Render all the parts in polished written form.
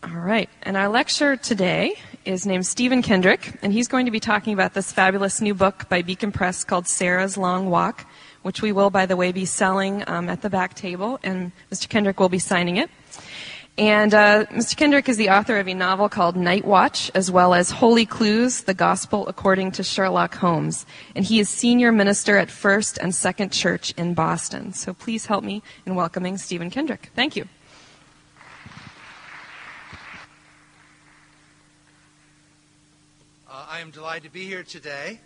All right, and our lecturer today is named Stephen Kendrick, and he's going to be talking about this fabulous new book by Beacon Press called Sarah's Long Walk, which we will, by the way, be selling at the back table, and Mr. Kendrick will be signing it. And Mr. Kendrick is the author of a novel called Night Watch, as well as Holy Clues, The Gospel According to Sherlock Holmes. And he is senior minister at First and Second Church in Boston. So please help me in welcoming Stephen Kendrick. Thank you. I am delighted to be here today.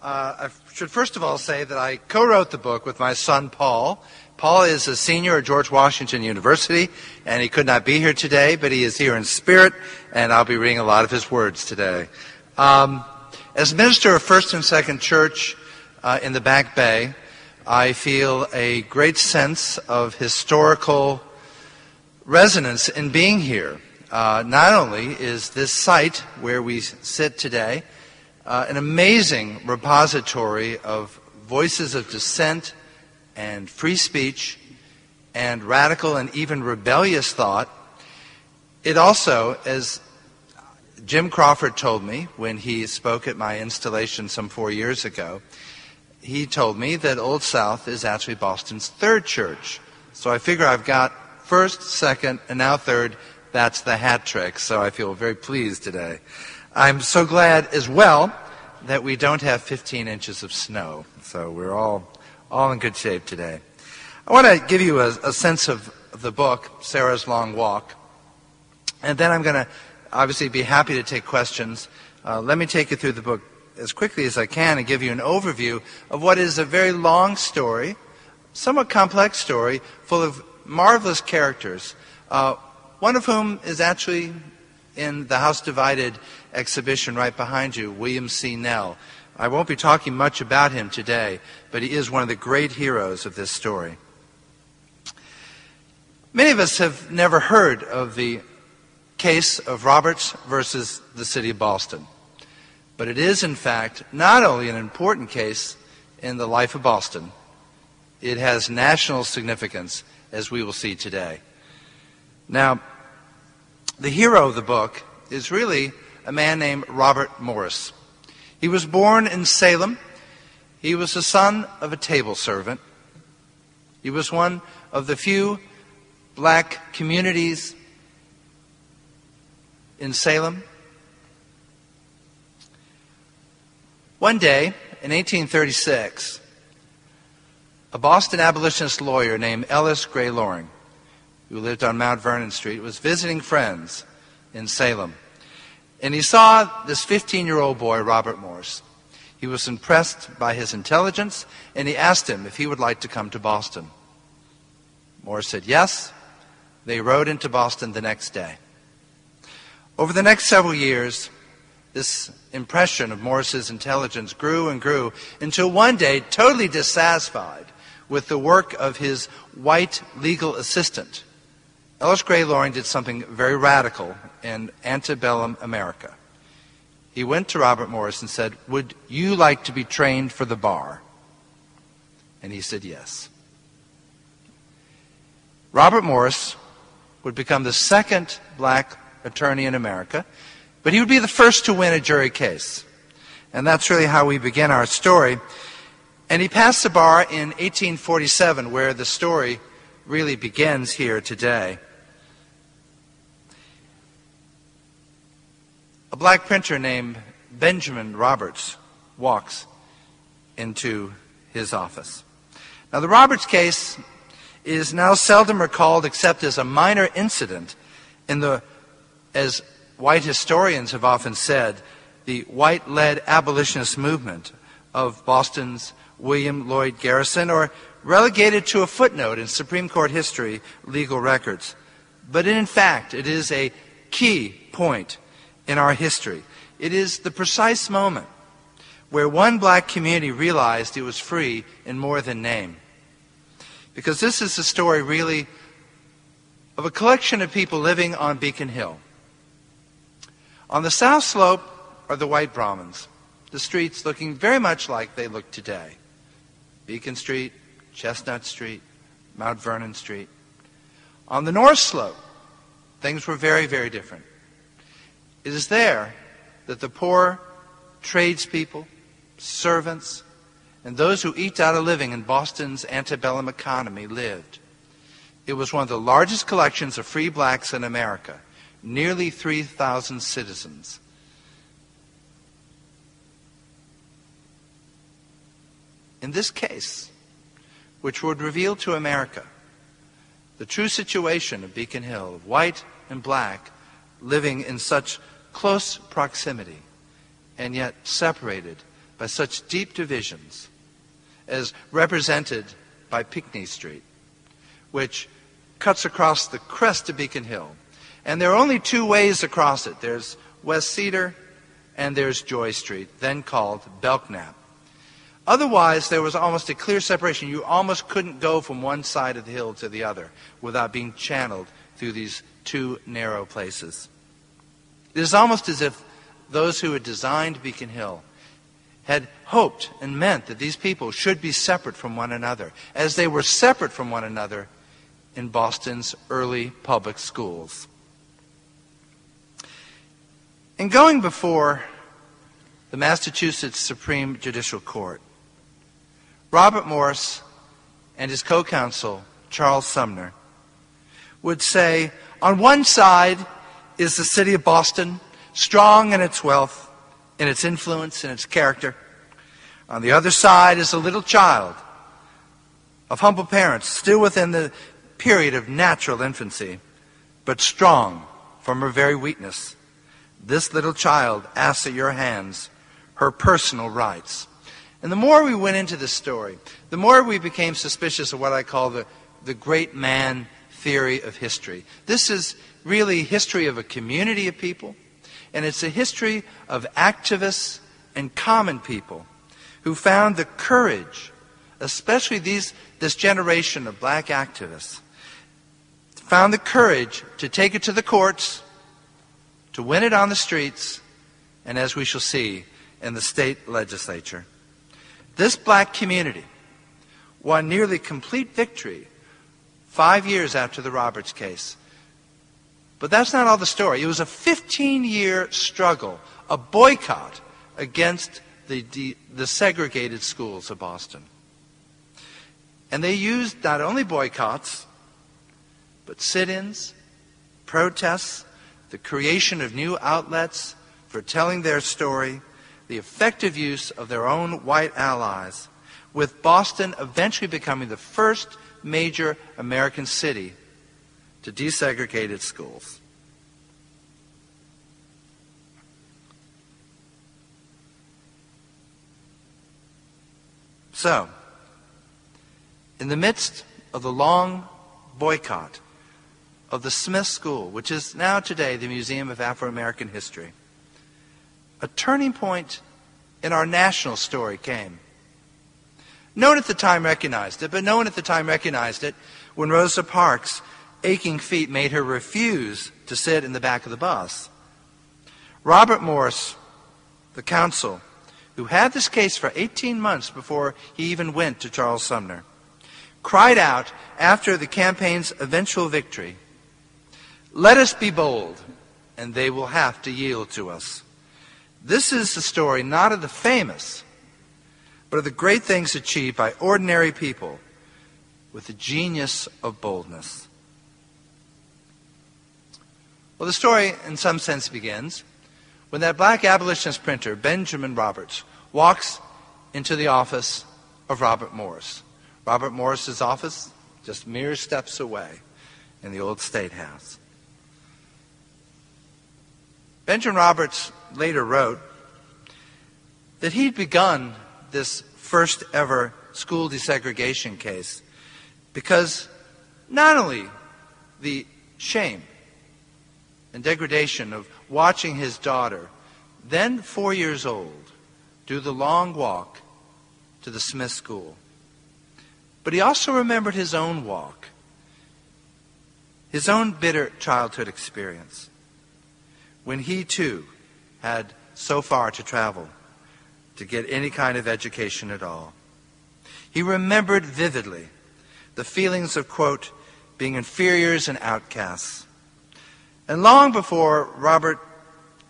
I should first of all say that I co-wrote the book with my son, Paul. Paul is a senior at George Washington University, and he could not be here today, but he is here in spirit, and I'll be reading a lot of his words today. As minister of First and Second Church in the Back Bay, I feel a great sense of historical resonance in being here. Not only is this site where we sit today an amazing repository of voices of dissent and free speech and radical and even rebellious thought, it also, as Jim Crawford told me when he spoke at my installation some 4 years ago, he told me that Old South is actually Boston's third church. So I figure I've got first, second, and now third. That's the hat trick, so I feel very pleased today. I'm so glad as well that we don't have 15 inches of snow, so we're all in good shape today. I want to give you a sense of the book, Sarah's Long Walk, and then I'm going to obviously be happy to take questions. Let me take you through the book as quickly as I can and give you an overview of what is a very long story, somewhat complex story, full of marvelous characters, one of whom is actually in the House Divided exhibition right behind you, William C. Nell. I won't be talking much about him today, but he is one of the great heroes of this story. Many of us have never heard of the case of Roberts versus the city of Boston. But it is, in fact, not only an important case in the life of Boston, it has national significance, as we will see today. Now, the hero of the book is really a man named Robert Morris. He was born in Salem. He was the son of a table servant. He was one of the few black communities in Salem. One day, in 1836, a Boston abolitionist lawyer named Ellis Gray Loring, who lived on Mount Vernon Street, was visiting friends in Salem. And he saw this 15-year-old boy, Robert Morris. He was impressed by his intelligence, and he asked him if he would like to come to Boston. Morris said yes. They rode into Boston the next day. Over the next several years, this impression of Morris's intelligence grew and grew until one day, totally dissatisfied with the work of his white legal assistant, Ellis Gray Loring did something very radical in antebellum America. He went to Robert Morris and said, "Would you like to be trained for the bar?" And he said yes. Robert Morris would become the second black attorney in America, but he would be the first to win a jury case. And that's really how we begin our story. And he passed the bar in 1847, where the story really begins here today. A black printer named Benjamin Roberts walks into his office. Now, the Roberts case is now seldom recalled except as a minor incident in the, as white historians have often said, the white-led abolitionist movement of Boston's William Lloyd Garrison, or relegated to a footnote in Supreme Court history legal records. But in fact, it is a key point in our history. It is the precise moment where one black community realized it was free in more than name. Because this is the story, really, of a collection of people living on Beacon Hill. On the south slope are the white Brahmins, the streets looking very much like they look today. Beacon Street, Chestnut Street, Mount Vernon Street. On the north slope things were very, very different. It is there that the poor tradespeople, servants, and those who eked out a living in Boston's antebellum economy lived. It was one of the largest collections of free blacks in America, nearly 3,000 citizens. In this case, which would reveal to America the true situation of Beacon Hill, of white and black living in such close proximity and yet separated by such deep divisions, as represented by Pinckney Street, which cuts across the crest of Beacon Hill. And there are only two ways across it. There's West Cedar and there's Joy Street, then called Belknap. Otherwise, there was almost a clear separation. You almost couldn't go from one side of the hill to the other without being channeled through these two narrow places. It is almost as if those who had designed Beacon Hill had hoped and meant that these people should be separate from one another, as they were separate from one another in Boston's early public schools. In going before the Massachusetts Supreme Judicial Court, Robert Morris and his co-counsel, Charles Sumner, would say, on one side is the city of Boston, strong in its wealth, in its influence, in its character. On the other side is a little child of humble parents, still within the period of natural infancy, but strong from her very weakness. This little child asks at your hands her personal rights. And the more we went into this story, the more we became suspicious of what I call the great man theory of history. This is really history of a community of people, and it's a history of activists and common people who found the courage, especially this generation of black activists, found the courage to take it to the courts, to win it on the streets, and as we shall see, in the state legislature. This black community won nearly complete victory 5 years after the Roberts case. But that's not all the story. It was a 15-year struggle, a boycott against the segregated schools of Boston. And they used not only boycotts, but sit-ins, protests, the creation of new outlets for telling their story, the effective use of their own white allies, with Boston eventually becoming the first major American city to desegregate its schools. So, in the midst of the long boycott of the Smith School, which is now today the Museum of Afro-American History, a turning point in our national story came. No one at the time recognized it, but no one at the time recognized it when Rosa Parks' aching feet made her refuse to sit in the back of the bus. Robert Morris, the counsel, who had this case for 18 months before he even went to Charles Sumner, cried out after the campaign's eventual victory, "Let us be bold, and they will have to yield to us." This is the story not of the famous, but of the great things achieved by ordinary people with the genius of boldness. Well, the story, in some sense, begins when that black abolitionist printer, Benjamin Roberts, walks into the office of Robert Morris. Robert Morris's office, just mere steps away in the old State House. Benjamin Roberts later wrote that he'd begun this first ever school desegregation case because not only the shame and degradation of watching his daughter, then 4 years old, do the long walk to the Smith School, but he also remembered his own walk, his own bitter childhood experience, when he too had so far to travel to get any kind of education at all. He remembered vividly the feelings of, quote, being inferiors and outcasts, And long before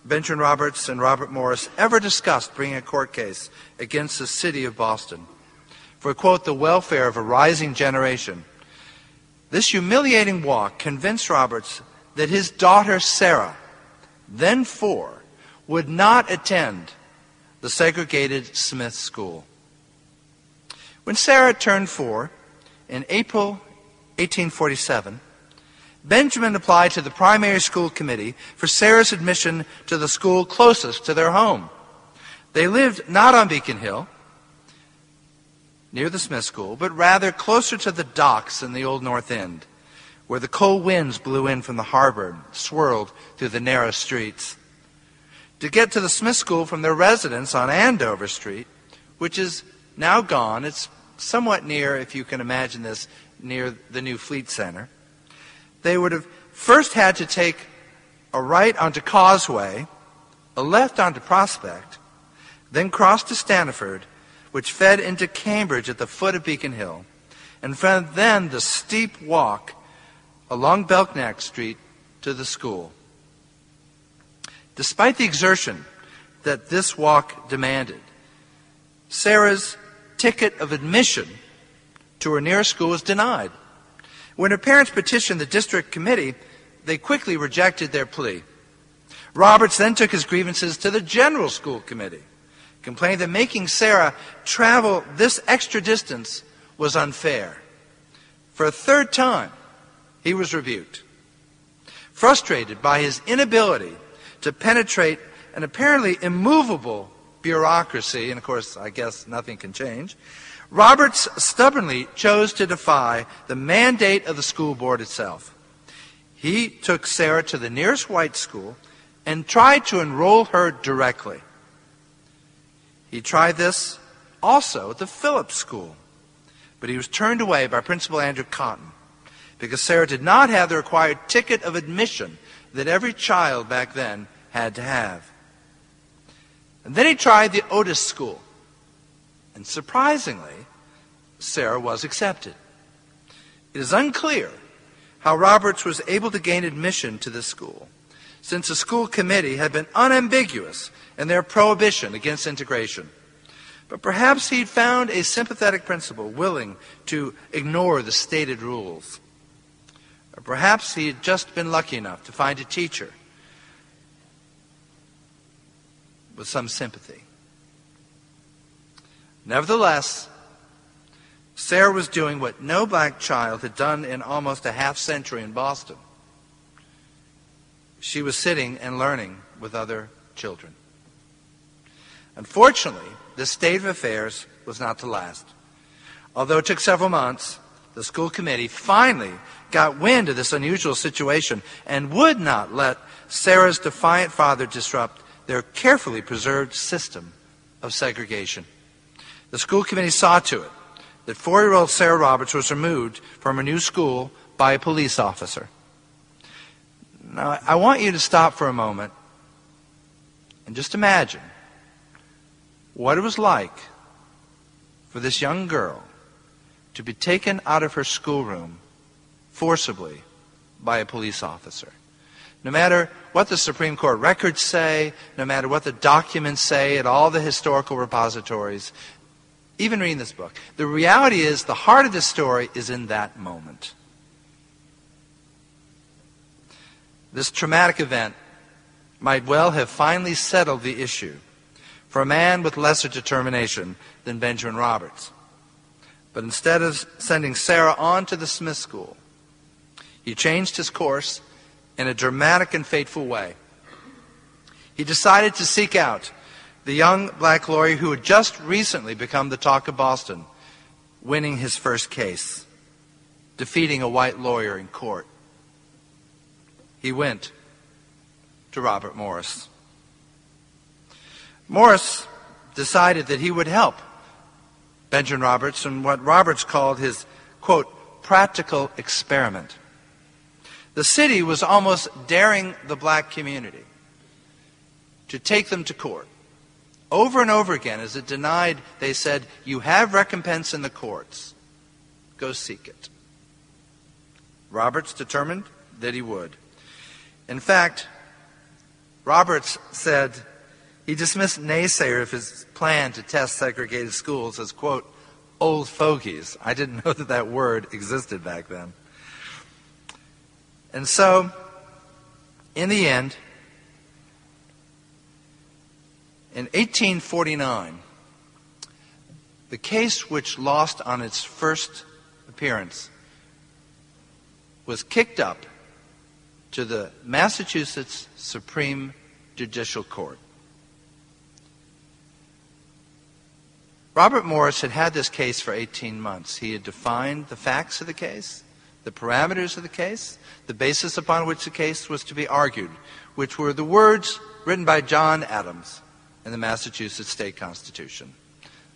Benjamin Roberts and Robert Morris ever discussed bringing a court case against the city of Boston for, quote, the welfare of a rising generation, this humiliating walk convinced Roberts that his daughter Sarah, then 4, would not attend the segregated Smith School. When Sarah turned 4, in April 1847, Benjamin applied to the primary school committee for Sarah's admission to the school closest to their home. They lived not on Beacon Hill, near the Smith School, but rather closer to the docks in the Old North End, where the cold winds blew in from the harbor and swirled through the narrow streets. To get to the Smith School from their residence on Andover Street, which is now gone, it's somewhat near, if you can imagine this, near the new Fleet Center, they would have first had to take a right onto Causeway, a left onto Prospect, then cross to Stanford, which fed into Cambridge at the foot of Beacon Hill, and from then the steep walk along Belknap Street to the school. Despite the exertion that this walk demanded, Sarah's ticket of admission to her nearest school was denied. When her parents petitioned the district committee, they quickly rejected their plea. Roberts then took his grievances to the general school committee, complaining that making Sarah travel this extra distance was unfair. For a third time, he was rebuked. Frustrated by his inability to penetrate an apparently immovable bureaucracy, and of course, I guess nothing can change, Roberts stubbornly chose to defy the mandate of the school board itself. He took Sarah to the nearest white school and tried to enroll her directly. He tried this also at the Phillips School, but he was turned away by Principal Andrew Cotton because Sarah did not have the required ticket of admission that every child back then had to have. And then he tried the Otis School, and surprisingly, Sarah was accepted. It is unclear how Roberts was able to gain admission to this school, since the school committee had been unambiguous in their prohibition against integration. But perhaps he'd found a sympathetic principal willing to ignore the stated rules. Or perhaps he had just been lucky enough to find a teacher with some sympathy. Nevertheless, Sarah was doing what no black child had done in almost a half century in Boston. She was sitting and learning with other children. Unfortunately, this state of affairs was not to last. Although it took several months, the school committee finally got wind of this unusual situation and would not let Sarah's defiant father disrupt their carefully preserved system of segregation. The school committee saw to it that 4-year-old Sarah Roberts was removed from her new school by a police officer. Now, I want you to stop for a moment and just imagine what it was like for this young girl to be taken out of her schoolroom forcibly by a police officer. No matter what the Supreme Court records say, no matter what the documents say at all the historical repositories, even reading this book, the reality is the heart of this story is in that moment. This traumatic event might well have finally settled the issue for a man with lesser determination than Benjamin Roberts. But instead of sending Sarah on to the Smith School, he changed his course in a dramatic and fateful way. He decided to seek out the young black lawyer who had just recently become the talk of Boston, winning his first case, defeating a white lawyer in court. He went to Robert Morris. Morris decided that he would help Benjamin Roberts in what Roberts called his, quote, practical experiment. The city was almost daring the black community to take them to court. Over and over again, as it denied, they said, you have recompense in the courts. Go seek it. Roberts determined that he would. In fact, Roberts said he dismissed naysayers of his plan to test segregated schools as, quote, old fogies. I didn't know that that word existed back then. And so, in the end, in 1849, the case which lost on its first appearance was kicked up to the Massachusetts Supreme Judicial Court. Robert Morris had had this case for 18 months. He had defined the facts of the case, the parameters of the case, the basis upon which the case was to be argued, which were the words written by John Adams in the Massachusetts State Constitution,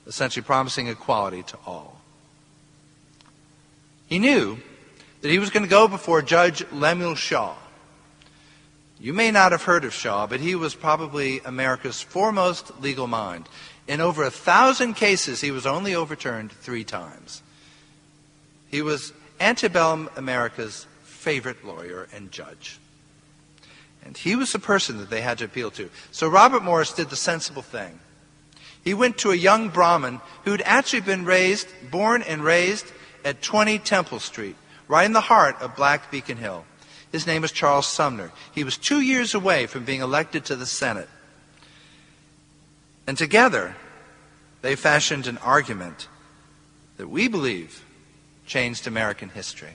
essentially promising equality to all. He knew that he was going to go before Judge Lemuel Shaw. You may not have heard of Shaw, but he was probably America's foremost legal mind. In over 1,000 cases, he was only overturned 3 times. He was antebellum America's favorite lawyer and judge. And he was the person that they had to appeal to. So Robert Morris did the sensible thing. He went to a young Brahmin who'd actually been born and raised at 20 Temple Street, right in the heart of Black Beacon Hill. His name was Charles Sumner. He was 2 years away from being elected to the Senate. And together, they fashioned an argument that we believe changed American history.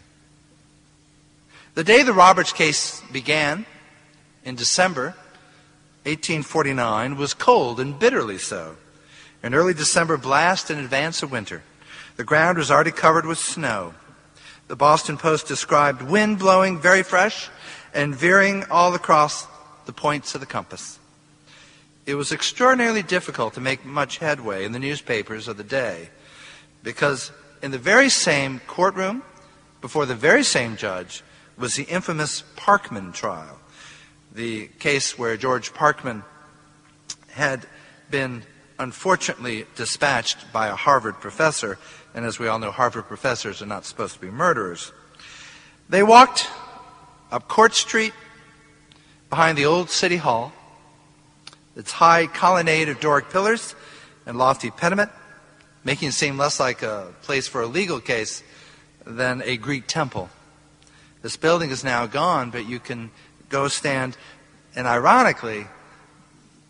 The day the Roberts case began, in December 1849, was cold and bitterly so. An early December blast in advance of winter. The ground was already covered with snow. The Boston Post described wind blowing very fresh and veering all across the points of the compass. It was extraordinarily difficult to make much headway in the newspapers of the day because in the very same courtroom, before the very same judge, was the infamous Parkman Trial, the case where George Parkman had been unfortunately dispatched by a Harvard professor, and as we all know, Harvard professors are not supposed to be murderers. They walked up Court Street behind the old City Hall, its high colonnade of Doric pillars and lofty pediment, making it seem less like a place for a legal case than a Greek temple. This building is now gone, but you can go stand, and ironically,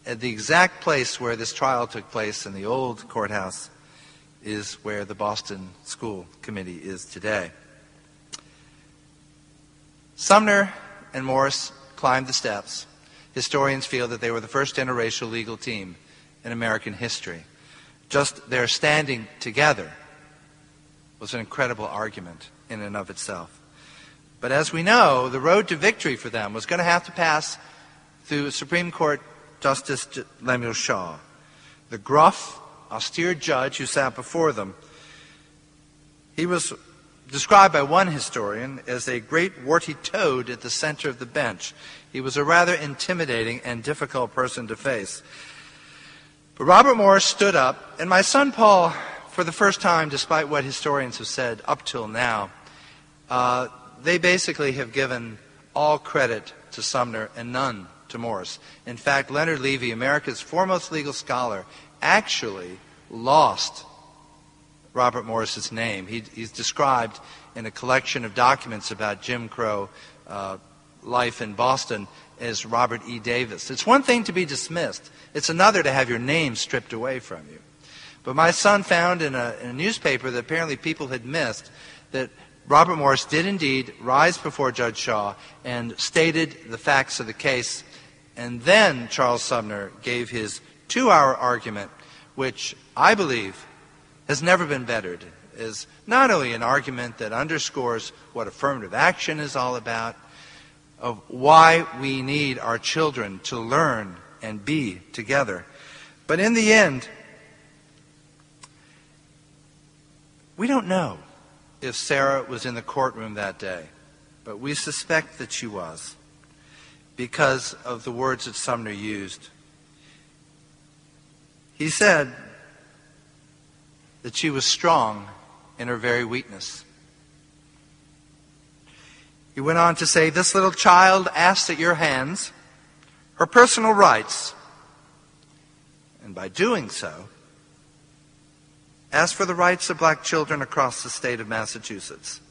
at the exact place where this trial took place in the old courthouse is where the Boston School Committee is today. Sumner and Morris climbed the steps. Historians feel that they were the first interracial legal team in American history. Just their standing together was an incredible argument in and of itself. But as we know, the road to victory for them was going to have to pass through Supreme Court Justice Lemuel Shaw, the gruff, austere judge who sat before them. He was described by one historian as a great warty toad at the center of the bench. He was a rather intimidating and difficult person to face. But Robert Morris stood up, and my son Paul, for the first time, despite what historians have said up till now, they basically have given all credit to Sumner and none to Morris. In fact, Leonard Levy, America's foremost legal scholar, actually lost Robert Morris's name. He's described in a collection of documents about Jim Crow life in Boston as Robert E. Davis. It's one thing to be dismissed. It's another to have your name stripped away from you. But my son found in a newspaper that apparently people had missed that Robert Morris did indeed rise before Judge Shaw and stated the facts of the case. And then Charles Sumner gave his 2-hour argument, which I believe has never been bettered, is not only an argument that underscores what affirmative action is all about, of why we need our children to learn and be together. But in the end, we don't know if Sarah was in the courtroom that day, but we suspect that she was because of the words that Sumner used. He said that she was strong in her very weakness. He went on to say, this little child asked at your hands her personal rights, and by doing so, asked for the rights of black children across the state of Massachusetts.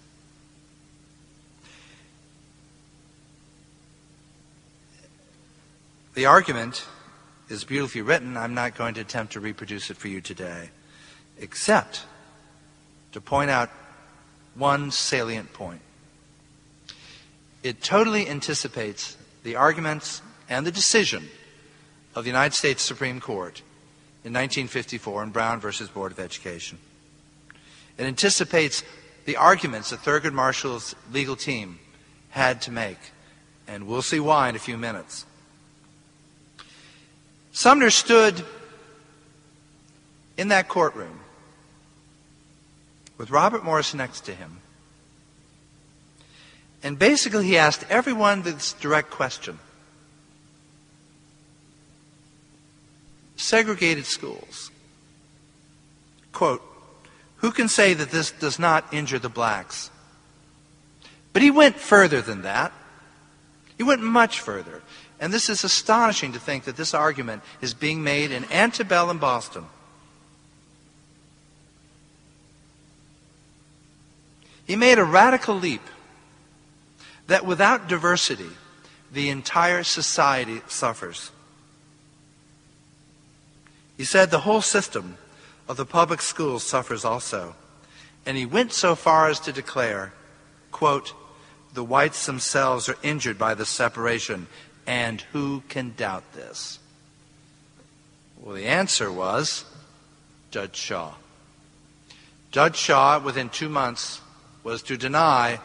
The argument is beautifully written. I'm not going to attempt to reproduce it for you today, except to point out one salient point. It totally anticipates the arguments and the decision of the United States Supreme Court in 1954 in Brown versus Board of Education. It anticipates the arguments that Thurgood Marshall's legal team had to make, and we'll see why in a few minutes. Sumner stood in that courtroom with Robert Morris next to him, and basically he asked everyone this direct question. Segregated schools. Quote, who can say that this does not injure the blacks? But he went further than that. He went much further. And this is astonishing to think that this argument is being made in antebellum Boston. He made a radical leap that without diversity, the entire society suffers. He said the whole system of the public schools suffers also. And he went so far as to declare, quote, the whites themselves are injured by the separation, and who can doubt this? Well, the answer was Judge Shaw. Judge Shaw, within 2 months, was to deny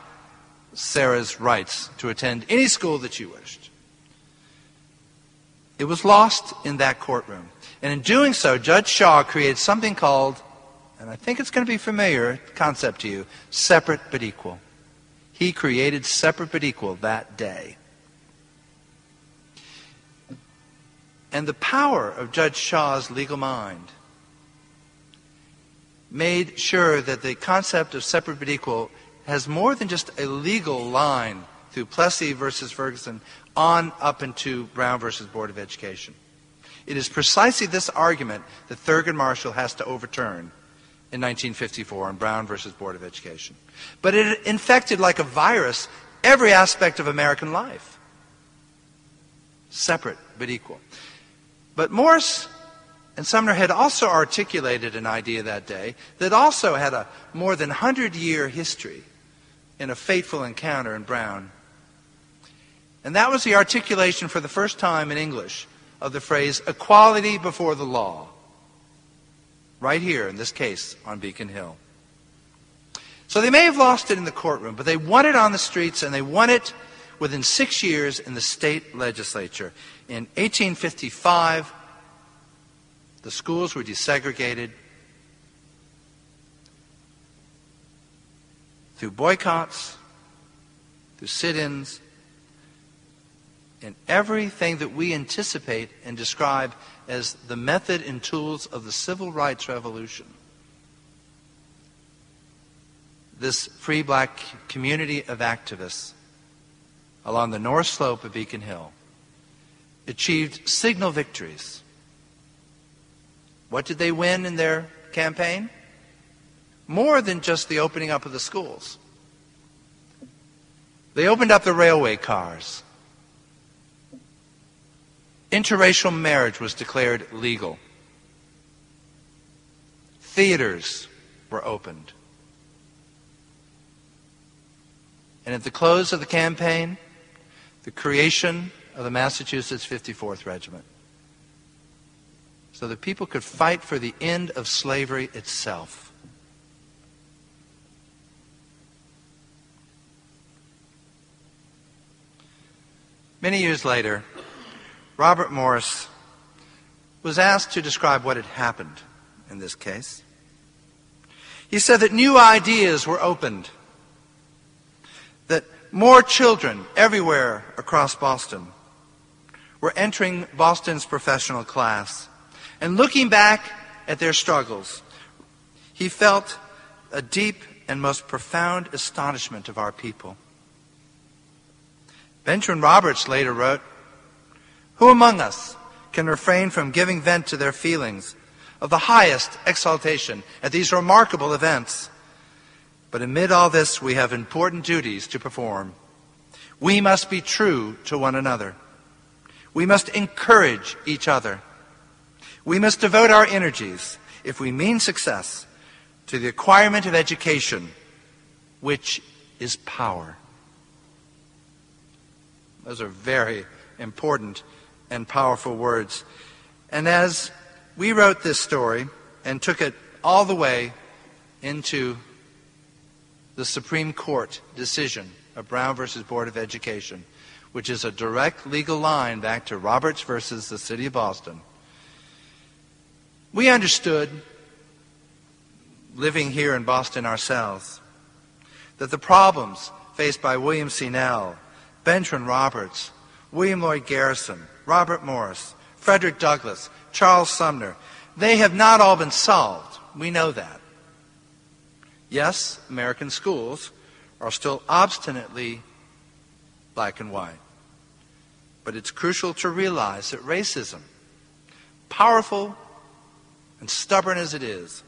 Sarah's rights to attend any school that she wished. It was lost in that courtroom. And in doing so, Judge Shaw created something called, and I think it's going to be a familiar concept to you, separate but equal. He created separate but equal that day. And the power of Judge Shaw's legal mind made sure that the concept of separate but equal has more than just a legal line through Plessy versus Ferguson on up into Brown versus Board of Education. It is precisely this argument that Thurgood Marshall has to overturn in 1954 in Brown versus Board of Education. But it infected like a virus every aspect of American life. Separate but equal. But Morris and Sumner had also articulated an idea that day that also had a more than 100-year history in a fateful encounter in Brown. And that was the articulation for the first time in English of the phrase equality before the law. Right here, in this case, on Beacon Hill. So they may have lost it in the courtroom, but they won it on the streets, and they won it within 6 years in the state legislature. In 1855, the schools were desegregated through boycotts, through sit-ins, and everything that we anticipate and describe as the method and tools of the Civil Rights Revolution. This free black community of activists along the north slope of Beacon Hill achieved signal victories. What did they win in their campaign? More than just the opening up of the schools. They opened up the railway cars. Interracial marriage was declared legal. Theaters were opened. And at the close of the campaign, the creation of the Massachusetts 54th Regiment. So that people could fight for the end of slavery itself. Many years later, Robert Morris was asked to describe what had happened in this case. He said that new ideas were opened, that more children everywhere across Boston were entering Boston's professional class. And looking back at their struggles, he felt a deep and most profound astonishment of our people. Benjamin Roberts later wrote, "Who among us can refrain from giving vent to their feelings of the highest exaltation at these remarkable events? But amid all this, we have important duties to perform. We must be true to one another. We must encourage each other. We must devote our energies, if we mean success, to the acquirement of education, which is power." Those are very important and powerful words. And as we wrote this story and took it all the way into the Supreme Court decision of Brown versus Board of Education, which is a direct legal line back to Roberts versus the City of Boston, we understood, living here in Boston ourselves, that the problems faced by William C. Nell, Benjamin Roberts, William Lloyd Garrison, Robert Morris, Frederick Douglass, Charles Sumner, they have not all been solved. We know that. Yes, American schools are still obstinately black and white. But it's crucial to realize that racism, powerful and stubborn as it is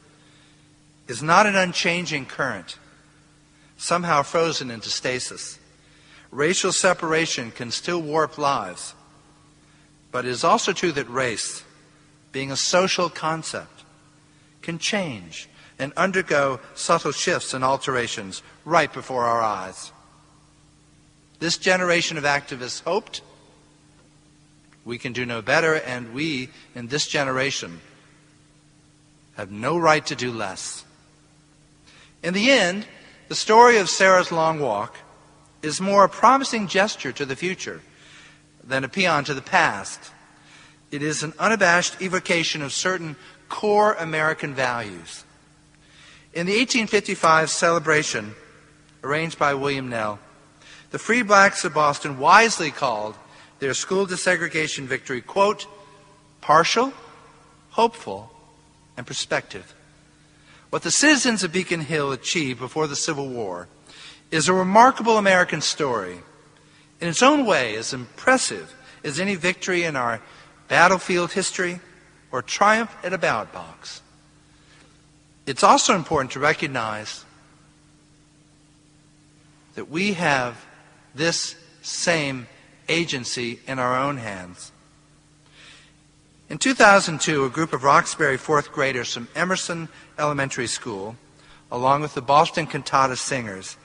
not an unchanging current, somehow frozen into stasis. Racial separation can still warp lives, but it is also true that race, being a social concept, can change and undergo subtle shifts and alterations right before our eyes. This generation of activists hoped we can do no better, and we, in this generation, have no right to do less. In the end, the story of Sarah's Long Walk is more a promising gesture to the future than a paean to the past. It is an unabashed evocation of certain core American values. In the 1855 celebration arranged by William Nell, the free blacks of Boston wisely called their school desegregation victory, quote, "partial, hopeful, and prospective." What the citizens of Beacon Hill achieved before the Civil War is a remarkable American story, in its own way as impressive as any victory in our battlefield history or triumph at a ballot box. It's also important to recognize that we have this same agency in our own hands. In 2002, a group of Roxbury fourth graders from Emerson Elementary School, along with the Boston Cantata Singers,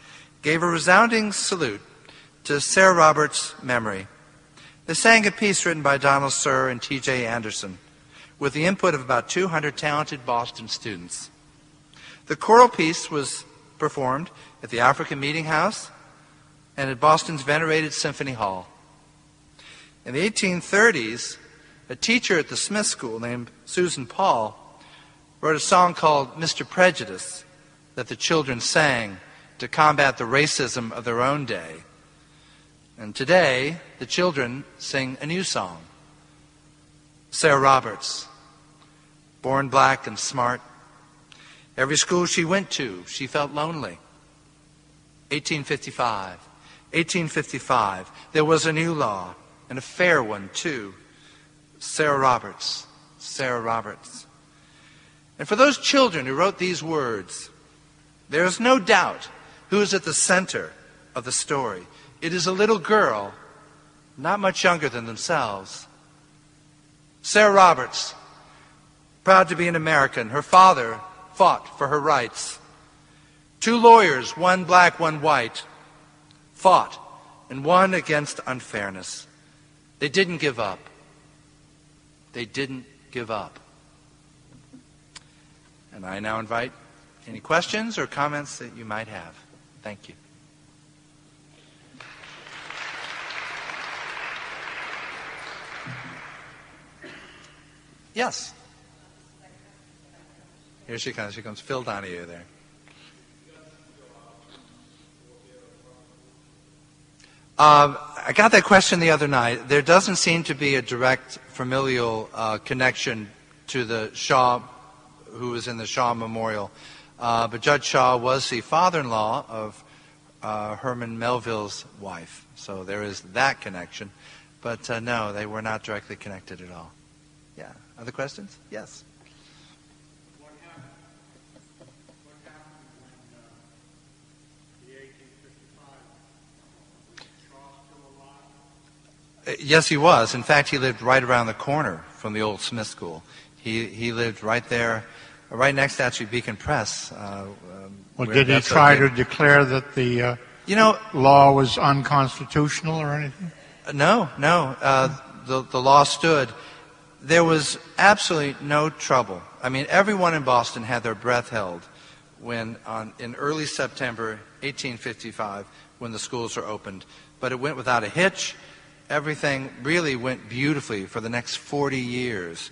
gave a resounding salute to Sarah Roberts' memory. They sang a piece written by Donald Sir and T.J. Anderson, with the input of about 200 talented Boston students. The choral piece was performed at the African Meeting House and at Boston's venerated Symphony Hall. In the 1830s, a teacher at the Smith School named Susan Paul wrote a song called Mr. Prejudice that the children sang to combat the racism of their own day. And today, the children sing a new song. Sarah Roberts, born black and smart. Every school she went to, she felt lonely. 1855, there was a new law, and a fair one, too. Sarah Roberts, Sarah Roberts. And for those children who wrote these words, there is no doubt who is at the center of the story. It is a little girl, not much younger than themselves. Sarah Roberts, proud to be an American, her father fought for her rights. Two lawyers, one black, one white, fought and won against unfairness. They didn't give up. They didn't give up. And I now invite any questions or comments that you might have. Thank you. Yes. Here she comes. She comes. Phil Donahue there. I got that question the other night. There doesn't seem to be a direct familial connection to the Shaw, who was in the Shaw Memorial. But Judge Shaw was the father-in-law of Herman Melville's wife. So there is that connection. But no, they were not directly connected at all. Yeah. Other questions? Yes. What happened when the 1855? Was Shaw still alive? Yes, he was. In fact, he lived right around the corner from the old Smith School. He lived right there, right next to actually Beacon Press. Well, did he try to declare that the law was unconstitutional or anything? No. The law stood. There was absolutely no trouble. I mean, everyone in Boston had their breath held when, in early September 1855, when the schools were opened. But it went without a hitch. Everything really went beautifully for the next 40 years.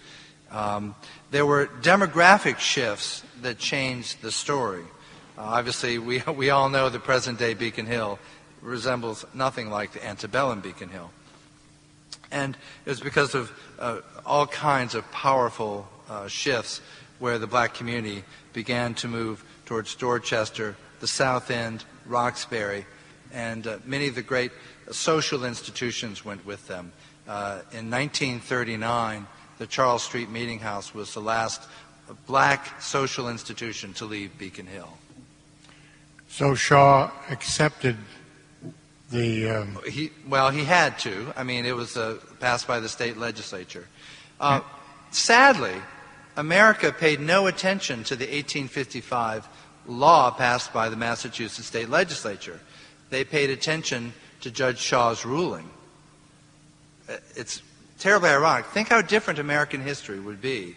There were demographic shifts that changed the story. Obviously, we all know the present-day Beacon Hill resembles nothing like the antebellum Beacon Hill. And it was because of all kinds of powerful shifts where the black community began to move towards Dorchester, the South End, Roxbury, and many of the great social institutions went with them. In 1939, the Charles Street Meeting House was the last black social institution to leave Beacon Hill. So Shaw accepted the... He had to. I mean, it was passed by the state legislature. Sadly, America paid no attention to the 1855 law passed by the Massachusetts state legislature. They paid attention to Judge Shaw's ruling. It's terribly ironic. Think how different American history would be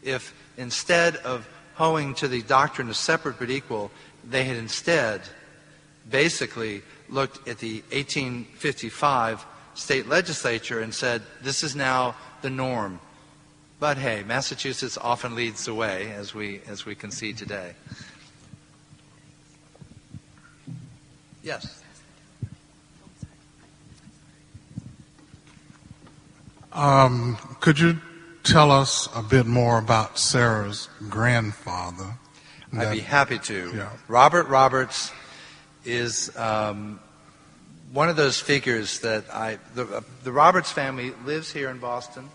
if instead of hoeing to the doctrine of separate but equal, they had instead basically looked at the 1855 state legislature and said, this is now the norm. But hey, Massachusetts often leads the way, as we can see today. Yes? Could you tell us a bit more about Sarah's grandfather? I'd be happy to. Yeah. Robert Roberts is one of those figures that the Roberts family lives here in Boston,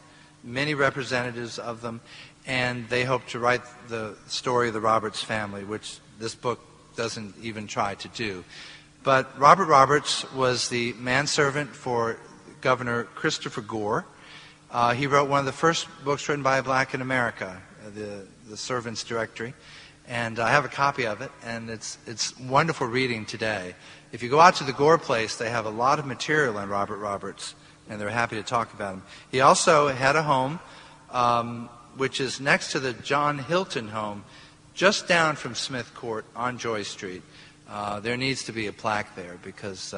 many representatives of them, and they hope to write the story of the Roberts family, which this book doesn't even try to do. But Robert Roberts was the manservant for Governor Christopher Gore. He wrote one of the first books written by a black in America, the Servant's Directory. And I have a copy of it, and it's wonderful reading today. If you go out to the Gore place, they have a lot of material on Robert Roberts, and they're happy to talk about him. He also had a home, which is next to the John Hilton home, just down from Smith Court on Joy Street. There needs to be a plaque there because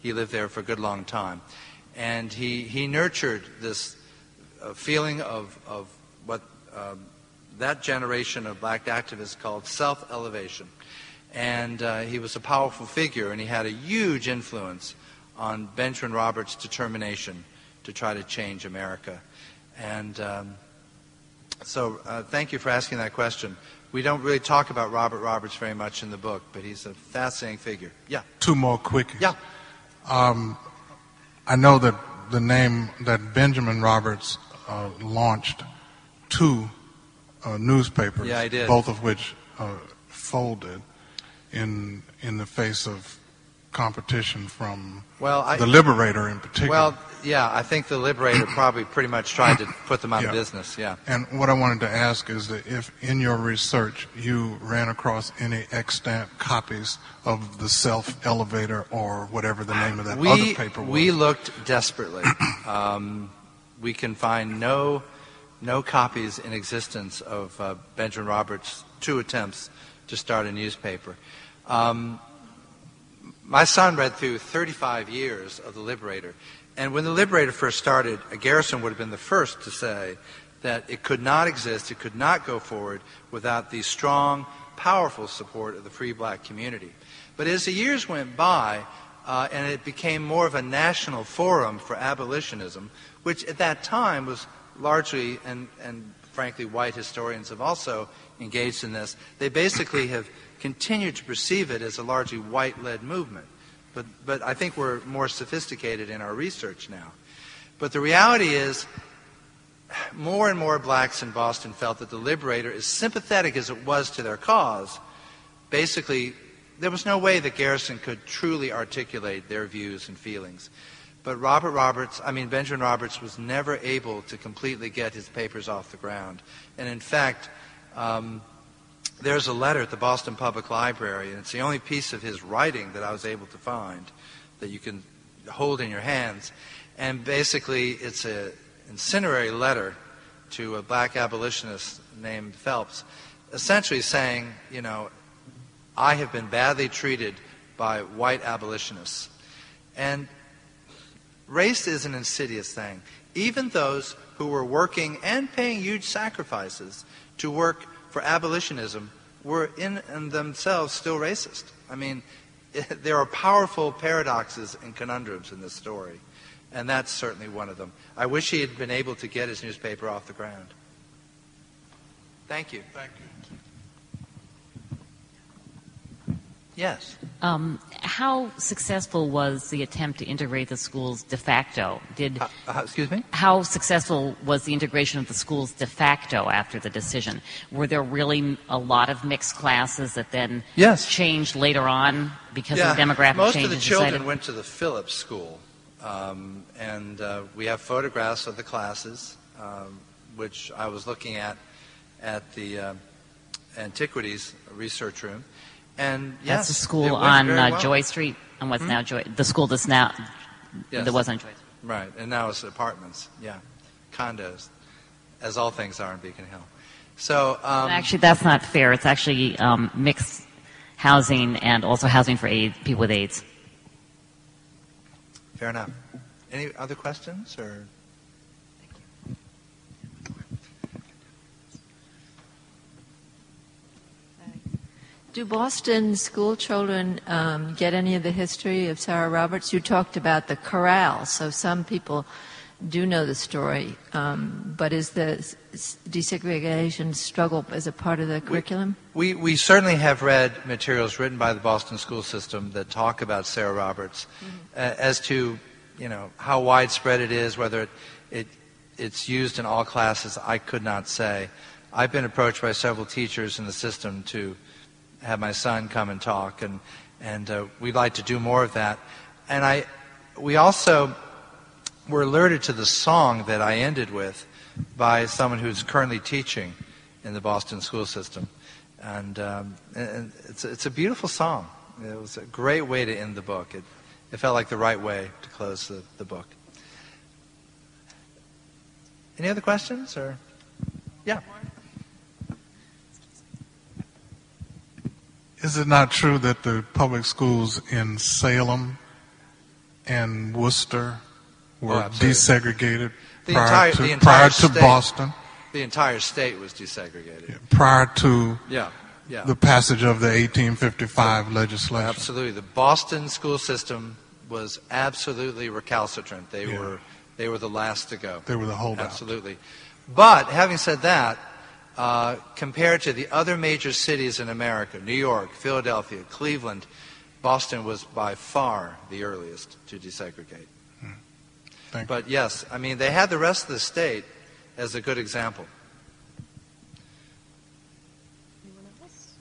he lived there for a good long time. And he nurtured this feeling of what that generation of black activists called self-elevation. And he was a powerful figure, and he had a huge influence on Benjamin Roberts' determination to try to change America. And so thank you for asking that question. We don't really talk about Robert Roberts very much in the book, but he's a fascinating figure. Yeah. Two more quickies. Yeah. I know that the name that Benjamin Roberts launched two newspapers, yeah, I did. Both of which folded in the face of competition from the Liberator in particular. Well, yeah, I think the Liberator probably pretty much tried to put them out of business, yeah. And what I wanted to ask is that if in your research you ran across any extant copies of the Self-Elevator or whatever the name of that other paper was. We looked desperately. We can find no copies in existence of Benjamin Roberts' two attempts to start a newspaper. My son read through 35 years of the Liberator, and when the Liberator first started, Garrison would have been the first to say that it could not exist, it could not go forward without the strong, powerful support of the free black community. But as the years went by, and it became more of a national forum for abolitionism, which at that time was largely, and frankly white historians have also engaged in this, they basically have continued to perceive it as a largely white-led movement. But I think we're more sophisticated in our research now. But the reality is, more and more blacks in Boston felt that the Liberator, as sympathetic as it was to their cause, basically, there was no way that Garrison could truly articulate their views and feelings. But Benjamin Roberts was never able to completely get his papers off the ground. And in fact, there's a letter at the Boston Public Library, and it's the only piece of his writing that I was able to find that you can hold in your hands. And basically, it's an incendiary letter to a black abolitionist named Phelps, essentially saying, I have been badly treated by white abolitionists. And race is an insidious thing. Even those who were working and paying huge sacrifices to work for abolitionism were in themselves still racist. I mean, there are powerful paradoxes and conundrums in this story, and that's certainly one of them. I wish he had been able to get his newspaper off the ground. Thank you. Thank you. Yes. How successful was the attempt to integrate the schools de facto? Excuse me? How successful was the integration of the schools de facto after the decision? Were there really a lot of mixed classes that then changed later on because of demographic Most changes? Most of the children went to the Phillips School, and we have photographs of the classes, which I was looking at the Antiquities Research Room. And that's the school on Joy Street, and what's now Joy. The school that's now that was on Joy Street. Right, and now it's apartments. Yeah, condos, as all things are in Beacon Hill. So actually, that's not fair. It's actually mixed housing and also housing for people with AIDS. Fair enough. Any other questions or? Do Boston school children get any of the history of Sarah Roberts? You talked about the corral, so some people do know the story. But is the desegregation struggle as a part of the curriculum? We certainly have read materials written by the Boston school system that talk about Sarah Roberts. As to how widespread it is, whether it's used in all classes, I could not say. I've been approached by several teachers in the system to have my son come and talk, and we'd like to do more of that. And we also were alerted to the song that I ended with by someone who's currently teaching in the Boston school system, and it's a beautiful song. It was a great way to end the book. It felt like the right way to close the book. Any other questions? Or yeah. Is it not true that the public schools in Salem and Worcester were desegregated prior to Boston? The entire state was desegregated. Yeah, prior to the passage of the 1855 legislation. Absolutely. The Boston school system was absolutely recalcitrant. They were the last to go. They were the holdout. Absolutely. But having said that, compared to the other major cities in America, New York, Philadelphia, Cleveland, Boston was by far the earliest to desegregate. But yes, I mean, they had the rest of the state as a good example. Anyone else?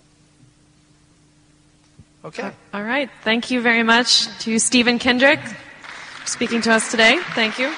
Okay. All right. Thank you very much to Stephen Kendrick for speaking to us today. Thank you.